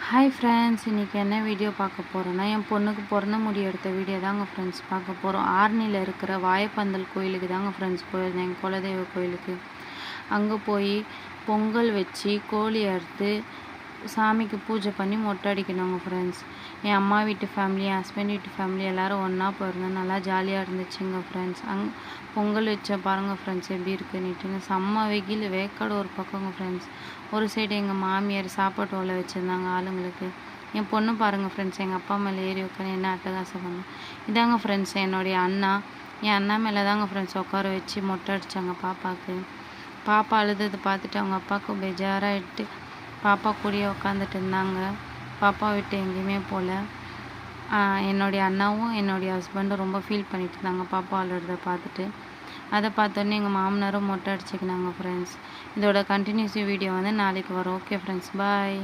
Hi friends, இன்றைக்கி என்ன video பார்க்க போகிறோன்னா, என் பொண்ணுக்கு பிறந்த முடி எடுத்த வீடியோ தாங்க ஃப்ரெண்ட்ஸ் பார்க்க போகிறோம். ஆரணியில் இருக்கிற வாயப்பந்தல் கோயிலுக்கு தாங்க ஃப்ரெண்ட்ஸ் போயிருந்தேன், எங்கள் குலதெய்வ கோயிலுக்கு. அங்கே போய் பொங்கல் வச்சு கோழி அறுத்து சாமிக்கு பூஜை பண்ணி மொட்டை அடிக்கணுங்க ஃப்ரெண்ட்ஸ். என் அம்மா வீட்டு ஃபேமிலி, என் ஹஸ்பண்ட் வீட்டு ஃபேமிலி எல்லோரும் ஒன்றா போயிருந்தோம். நல்லா ஜாலியாக இருந்துச்சுங்க ஃப்ரெண்ட்ஸ். பொங்கல் வச்ச பாருங்கள் ஃப்ரெண்ட்ஸ் எப்படி இருக்குன்னுட்டுங்க. செம்ம வெயில், வேக்காடு ஒரு பக்கங்க ஃப்ரெண்ட்ஸ். ஒரு சைடு எங்கள் மாமியார் சாப்பாட்டு ஓலை வச்சுருந்தாங்க ஆளுங்களுக்கு. என் பொண்ணு பாருங்கள் ஃப்ரெண்ட்ஸ், எங்கள் அப்பா மேலே ஏறி உட்காந்து என்ன அட்டகாசம் பண்ணேன். இதாங்க ஃப்ரெண்ட்ஸ் என்னுடைய அண்ணா. என் அண்ணா மேலே தாங்க ஃப்ரெண்ட்ஸ் உட்கார வச்சு மொட்டை அடித்தாங்க பாப்பாவுக்கு. பாப்பா அழுதது பார்த்துட்டு அவங்க அப்பாவுக்கு பெஜாராகிட்டு பாப்பா கூடயே உட்காந்துட்டு இருந்தாங்க. பாப்பா விட்டு எங்கேயுமே போகல. என்னுடைய அண்ணாவும் என்னுடைய ஹஸ்பண்டும் ரொம்ப ஃபீல் பண்ணிட்டு இருந்தாங்க பாப்பா அழுறதை பார்த்துட்டு. அதை பார்த்தோன்னே எங்கள் மாமனாரும் மொட்டை அடிச்சுக்கினாங்க ஃப்ரெண்ட்ஸ். இதோட கண்டினியூஸிவ் வீடியோ வந்து நாளைக்கு வரும். ஓகே ஃப்ரெண்ட்ஸ், பாய்.